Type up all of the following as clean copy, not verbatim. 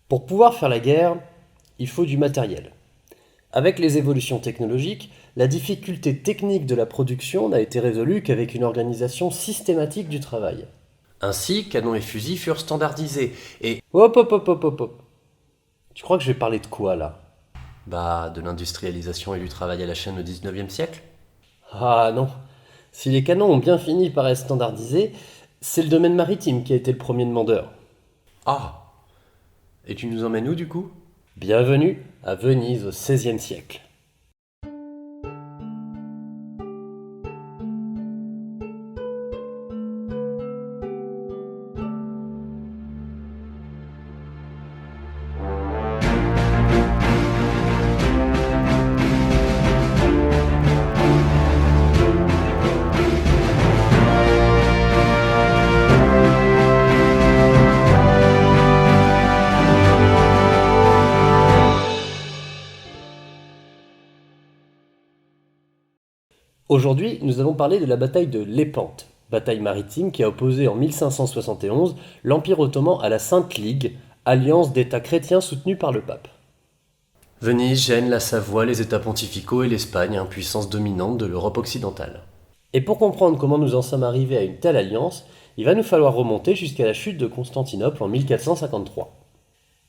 Pour pouvoir faire la guerre, il faut du matériel. Avec les évolutions technologiques, la difficulté technique de la production n'a été résolue qu'avec une organisation systématique du travail. Ainsi, canons et fusils furent standardisés et, Hop hop hop hop hop hop. Tu crois que je vais parler de quoi là? de l'industrialisation et du travail à la chaîne au XIXe siècle. Ah non. Si les canons ont bien fini par être standardisés, c'est le domaine maritime qui a été le premier demandeur. Ah. Et tu nous emmènes où du coup? Bienvenue à Venise au XVIe siècle. Aujourd'hui, nous allons parler de la bataille de Lépante, bataille maritime qui a opposé en 1571 l'Empire ottoman à la Sainte Ligue, alliance d'États chrétiens soutenue par le pape. Venise, Gênes, la Savoie, les États pontificaux et l'Espagne, puissance dominante de l'Europe occidentale. Et pour comprendre comment nous en sommes arrivés à une telle alliance, il va nous falloir remonter jusqu'à la chute de Constantinople en 1453.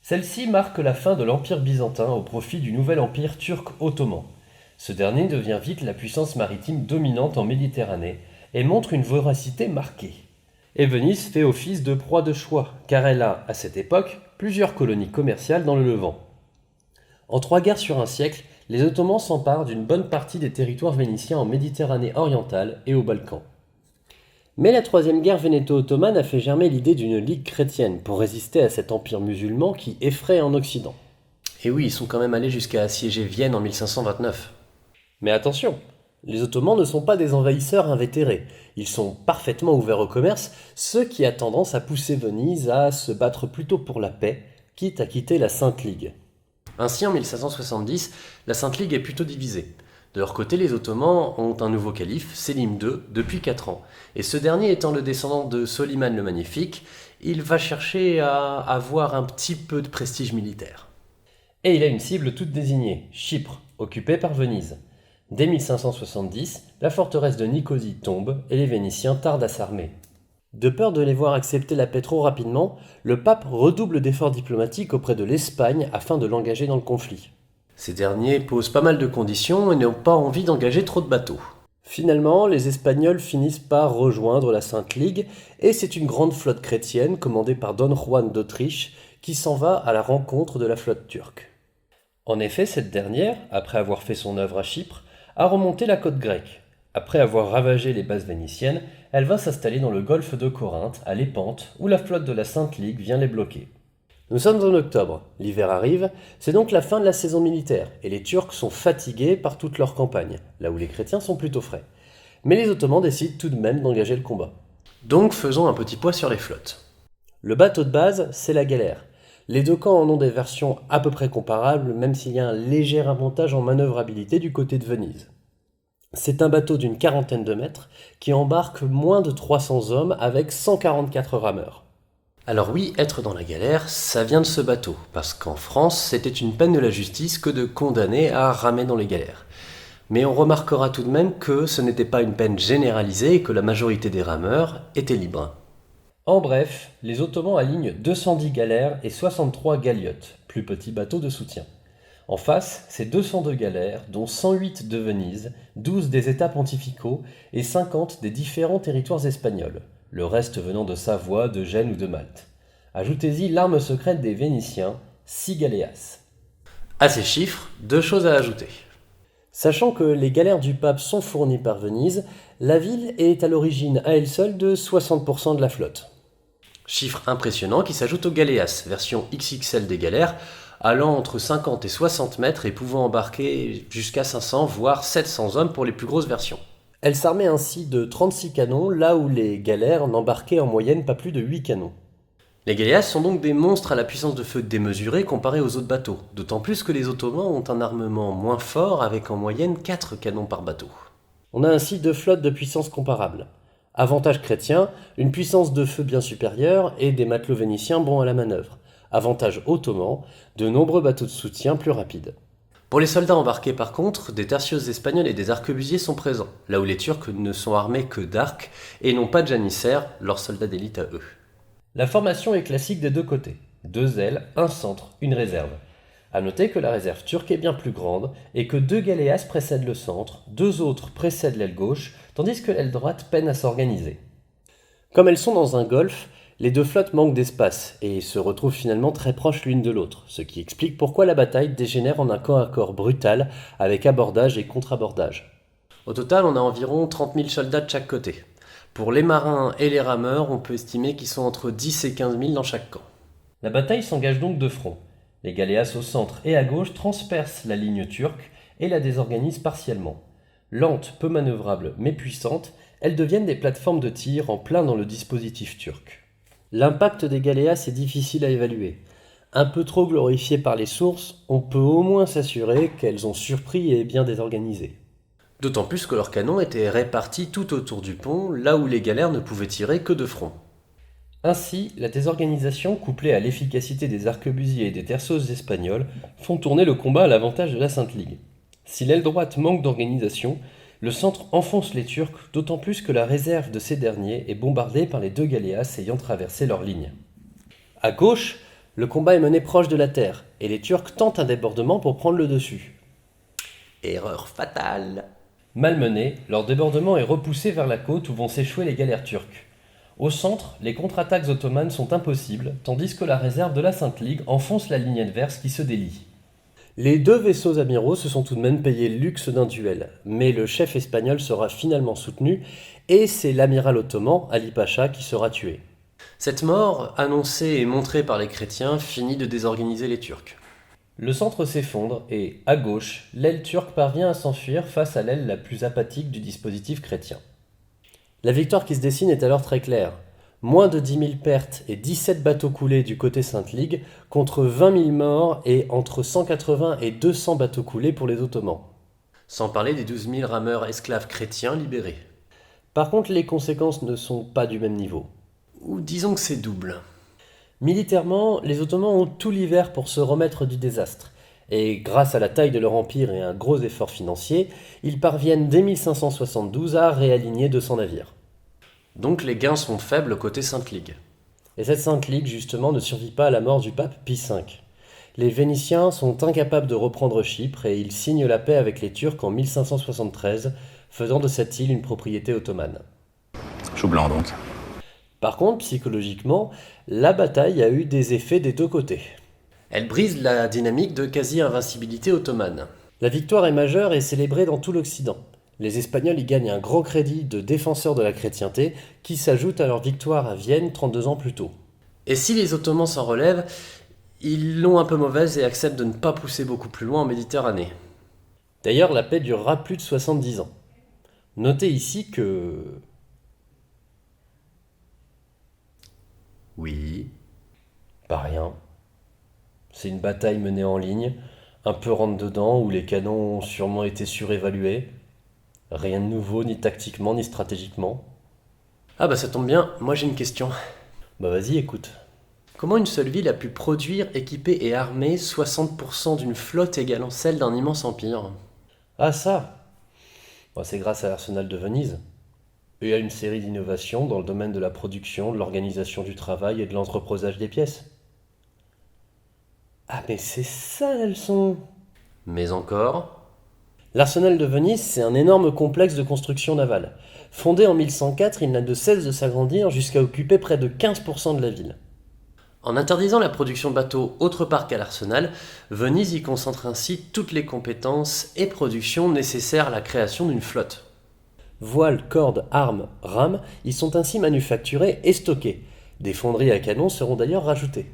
Celle-ci marque la fin de l'Empire byzantin au profit du nouvel empire turc ottoman. Ce dernier devient vite la puissance maritime dominante en Méditerranée et montre une voracité marquée. Et Venise fait office de proie de choix, car elle a, à cette époque, plusieurs colonies commerciales dans le Levant. En 3 guerres sur un siècle, les Ottomans s'emparent d'une bonne partie des territoires vénitiens en Méditerranée orientale et aux Balkans. Mais la troisième guerre vénéto-ottomane a fait germer l'idée d'une ligue chrétienne pour résister à cet empire musulman qui effraie en Occident. Et oui, ils sont quand même allés jusqu'à assiéger Vienne en 1529. Mais attention, les Ottomans ne sont pas des envahisseurs invétérés, ils sont parfaitement ouverts au commerce, ce qui a tendance à pousser Venise à se battre plutôt pour la paix, quitte à quitter la Sainte Ligue. Ainsi, en 1570, la Sainte Ligue est plutôt divisée. De leur côté, les Ottomans ont un nouveau calife, Sélim II, depuis 4 ans. Et ce dernier étant le descendant de Soliman le Magnifique, il va chercher à avoir un petit peu de prestige militaire. Et il a une cible toute désignée, Chypre, occupée par Venise. Dès 1570, la forteresse de Nicosie tombe et les Vénitiens tardent à s'armer. De peur de les voir accepter la paix trop rapidement, le pape redouble d'efforts diplomatiques auprès de l'Espagne afin de l'engager dans le conflit. Ces derniers posent pas mal de conditions et n'ont pas envie d'engager trop de bateaux. Finalement, les Espagnols finissent par rejoindre la Sainte Ligue et c'est une grande flotte chrétienne commandée par Don Juan d'Autriche qui s'en va à la rencontre de la flotte turque. En effet, cette dernière, après avoir fait son œuvre à Chypre, a remonté la côte grecque. Après avoir ravagé les bases vénitiennes, elle va s'installer dans le golfe de Corinthe, à Lépante, où la flotte de la Sainte Ligue vient les bloquer. Nous sommes en octobre, l'hiver arrive, c'est donc la fin de la saison militaire, et les Turcs sont fatigués par toute leur campagne, là où les chrétiens sont plutôt frais. Mais les Ottomans décident tout de même d'engager le combat. Donc faisons un petit poids sur les flottes. Le bateau de base, c'est la galère. Les deux camps en ont des versions à peu près comparables, même s'il y a un léger avantage en manœuvrabilité du côté de Venise. C'est un bateau d'une quarantaine de mètres qui embarque moins de 300 hommes avec 144 rameurs. Alors oui, être dans la galère, ça vient de ce bateau, parce qu'en France, c'était une peine de la justice que de condamner à ramer dans les galères. Mais on remarquera tout de même que ce n'était pas une peine généralisée et que la majorité des rameurs étaient libres. En bref, les Ottomans alignent 210 galères et 63 galiotes, plus petits bateaux de soutien. En face, c'est 202 galères, dont 108 de Venise, 12 des États pontificaux et 50 des différents territoires espagnols, le reste venant de Savoie, de Gênes ou de Malte. Ajoutez-y l'arme secrète des Vénitiens, 6 galéas. À ces chiffres, 2 choses à ajouter. Sachant que les galères du pape sont fournies par Venise, la ville est à l'origine à elle seule de 60% de la flotte. Chiffre impressionnant qui s'ajoute aux galéas, version XXL des galères, allant entre 50 et 60 mètres et pouvant embarquer jusqu'à 500 voire 700 hommes pour les plus grosses versions. Elle s'armait ainsi de 36 canons, là où les galères n'embarquaient en moyenne pas plus de 8 canons. Les galéas sont donc des monstres à la puissance de feu démesurée comparée aux autres bateaux, d'autant plus que les Ottomans ont un armement moins fort avec en moyenne 4 canons par bateau. On a ainsi deux flottes de puissance comparables. Avantage chrétien, une puissance de feu bien supérieure et des matelots vénitiens bons à la manœuvre. Avantage ottoman, de nombreux bateaux de soutien plus rapides. Pour les soldats embarqués par contre, des tercios espagnols et des arquebusiers sont présents, là où les Turcs ne sont armés que d'arcs et n'ont pas de janissaires, leurs soldats d'élite à eux. La formation est classique des deux côtés. 2 ailes, un centre, une réserve. A noter que la réserve turque est bien plus grande et que 2 galéas précèdent le centre, 2 autres précèdent l'aile gauche, tandis que l'aile droite peine à s'organiser. Comme elles sont dans un golfe, les deux flottes manquent d'espace et se retrouvent finalement très proches l'une de l'autre, ce qui explique pourquoi la bataille dégénère en un corps à corps brutal avec abordage et contre-abordage. Au total, on a environ 30 000 soldats de chaque côté. Pour les marins et les rameurs, on peut estimer qu'ils sont entre 10 et 15 000 dans chaque camp. La bataille s'engage donc de front. Les galéas au centre et à gauche transpercent la ligne turque et la désorganisent partiellement. Lentes, peu manœuvrables mais puissantes, elles deviennent des plateformes de tir en plein dans le dispositif turc. L'impact des galéas est difficile à évaluer. Un peu trop glorifiées par les sources, on peut au moins s'assurer qu'elles ont surpris et bien désorganisé. D'autant plus que leurs canons étaient répartis tout autour du pont, là où les galères ne pouvaient tirer que de front. Ainsi, la désorganisation couplée à l'efficacité des arquebusiers et des terceaux espagnols font tourner le combat à l'avantage de la Sainte Ligue. Si l'aile droite manque d'organisation, le centre enfonce les Turcs, d'autant plus que la réserve de ces derniers est bombardée par les 2 galéas ayant traversé leur ligne. À gauche, le combat est mené proche de la terre, et les Turcs tentent un débordement pour prendre le dessus. Erreur fatale. Malmenés, leur débordement est repoussé vers la côte où vont s'échouer les galères turques. Au centre, les contre-attaques ottomanes sont impossibles, tandis que la réserve de la Sainte Ligue enfonce la ligne adverse qui se délie. Les 2 vaisseaux amiraux se sont tout de même payé le luxe d'un duel, mais le chef espagnol sera finalement soutenu, et c'est l'amiral ottoman, Ali Pacha, qui sera tué. Cette mort, annoncée et montrée par les chrétiens, finit de désorganiser les Turcs. Le centre s'effondre et, à gauche, l'aile turque parvient à s'enfuir face à l'aile la plus apathique du dispositif chrétien. La victoire qui se dessine est alors très claire. Moins de 10 000 pertes et 17 bateaux coulés du côté Sainte Ligue, contre 20 000 morts et entre 180 et 200 bateaux coulés pour les Ottomans. Sans parler des 12 000 rameurs esclaves chrétiens libérés. Par contre, les conséquences ne sont pas du même niveau. Ou disons que c'est double. Militairement, les Ottomans ont tout l'hiver pour se remettre du désastre. Et grâce à la taille de leur empire et un gros effort financier, ils parviennent dès 1572 à réaligner 200 navires. Donc les gains sont faibles côté Sainte Ligue. Et cette Sainte Ligue, justement, ne survit pas à la mort du pape Pie V. Les Vénitiens sont incapables de reprendre Chypre et ils signent la paix avec les Turcs en 1573, faisant de cette île une propriété ottomane. Chou blanc donc. Par contre, psychologiquement, la bataille a eu des effets des 2 côtés. Elle brise la dynamique de quasi-invincibilité ottomane. La victoire est majeure et célébrée dans tout l'Occident. Les Espagnols y gagnent un gros crédit de défenseurs de la chrétienté qui s'ajoute à leur victoire à Vienne 32 ans plus tôt. Et si les Ottomans s'en relèvent, ils l'ont un peu mauvaise et acceptent de ne pas pousser beaucoup plus loin en Méditerranée. D'ailleurs, la paix durera plus de 70 ans. Notez ici que... Oui. Pas rien. C'est une bataille menée en ligne, un peu rentre-dedans où les canons ont sûrement été surévalués. Rien de nouveau, ni tactiquement, ni stratégiquement. Ah bah ça tombe bien, moi j'ai une question. Bah vas-y, écoute. Comment une seule ville a pu produire, équiper et armer 60% d'une flotte égalant celle d'un immense empire? Ah ça bah, c'est grâce à l'Arsenal de Venise. Et à une série d'innovations dans le domaine de la production, de l'organisation du travail et de l'entreposage des pièces. Ah mais c'est ça la leçon! Mais encore? L'Arsenal de Venise, c'est un énorme complexe de construction navale. Fondé en 1104, il n'a de cesse de s'agrandir jusqu'à occuper près de 15% de la ville. En interdisant la production de bateaux autre part qu'à l'Arsenal, Venise y concentre ainsi toutes les compétences et productions nécessaires à la création d'une flotte. Voiles, cordes, armes, rames, ils sont ainsi manufacturés et stockés. Des fonderies à canons seront d'ailleurs rajoutées.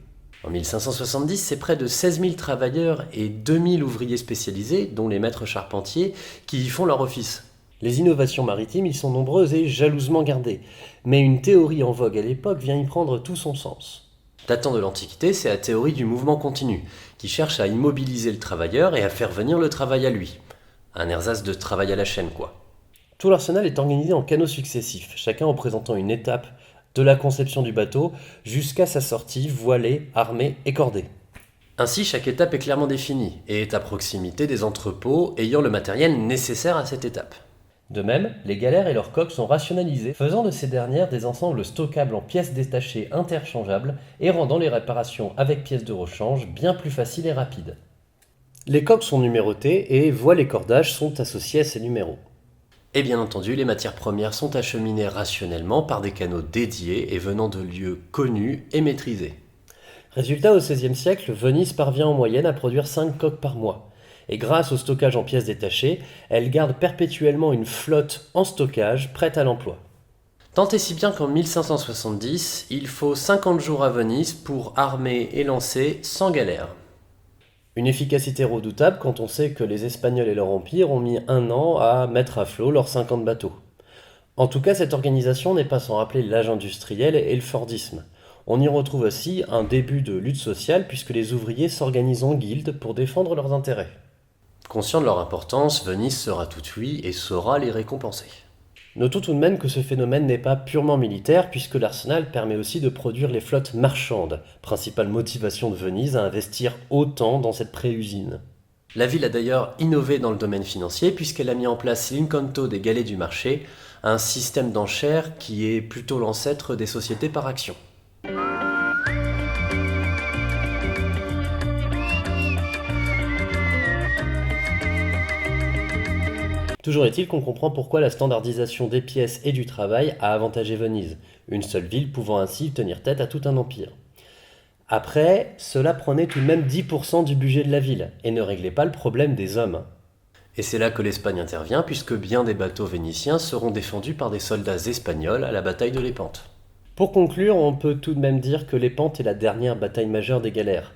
En 1570, c'est près de 16 000 travailleurs et 2 000 ouvriers spécialisés, dont les maîtres charpentiers, qui y font leur office. Les innovations maritimes y sont nombreuses et jalousement gardées, mais une théorie en vogue à l'époque vient y prendre tout son sens. Datant de l'Antiquité, c'est la théorie du mouvement continu, qui cherche à immobiliser le travailleur et à faire venir le travail à lui. Un ersatz de travail à la chaîne, quoi. Tout l'arsenal est organisé en canaux successifs, chacun représentant une étape de la conception du bateau jusqu'à sa sortie voilée, armée et cordée. Ainsi, chaque étape est clairement définie et est à proximité des entrepôts ayant le matériel nécessaire à cette étape. De même, les galères et leurs coques sont rationalisées, faisant de ces dernières des ensembles stockables en pièces détachées interchangeables et rendant les réparations avec pièces de rechange bien plus faciles et rapides. Les coques sont numérotées et voiles et cordages sont associés à ces numéros. Et bien entendu, les matières premières sont acheminées rationnellement par des canaux dédiés et venant de lieux connus et maîtrisés. Résultat, au XVIe siècle, Venise parvient en moyenne à produire 5 coques par mois. Et grâce au stockage en pièces détachées, elle garde perpétuellement une flotte en stockage prête à l'emploi. Tant et si bien qu'en 1570, il faut 50 jours à Venise pour armer et lancer sans galère. Une efficacité redoutable quand on sait que les Espagnols et leur empire ont mis 1 an à mettre à flot leurs 50 bateaux. En tout cas, cette organisation n'est pas sans rappeler l'âge industriel et le fordisme. On y retrouve aussi un début de lutte sociale puisque les ouvriers s'organisent en guildes pour défendre leurs intérêts. Conscient de leur importance, Venise sera tout oui et saura les récompenser. Notons tout de même que ce phénomène n'est pas purement militaire puisque l'arsenal permet aussi de produire les flottes marchandes, principale motivation de Venise à investir autant dans cette pré-usine. La ville a d'ailleurs innové dans le domaine financier puisqu'elle a mis en place l'inconto des galets du marché, un système d'enchères qui est plutôt l'ancêtre des sociétés par action. Toujours est-il qu'on comprend pourquoi la standardisation des pièces et du travail a avantagé Venise, une seule ville pouvant ainsi tenir tête à tout un empire. Après, cela prenait tout de même 10% du budget de la ville, et ne réglait pas le problème des hommes. Et c'est là que l'Espagne intervient puisque bien des bateaux vénitiens seront défendus par des soldats espagnols à la bataille de Lépante. Pour conclure, on peut tout de même dire que Lépante est la dernière bataille majeure des galères.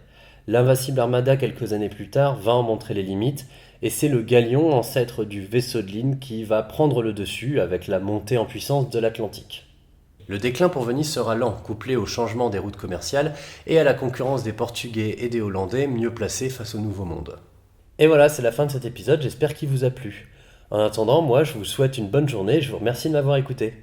L'invincible armada quelques années plus tard va en montrer les limites, et c'est le galion, ancêtre du vaisseau de ligne, qui va prendre le dessus avec la montée en puissance de l'Atlantique. Le déclin pour Venise sera lent, couplé au changement des routes commerciales et à la concurrence des Portugais et des Hollandais mieux placés face au Nouveau Monde. Et voilà, c'est la fin de cet épisode, j'espère qu'il vous a plu. En attendant, moi je vous souhaite une bonne journée et je vous remercie de m'avoir écouté.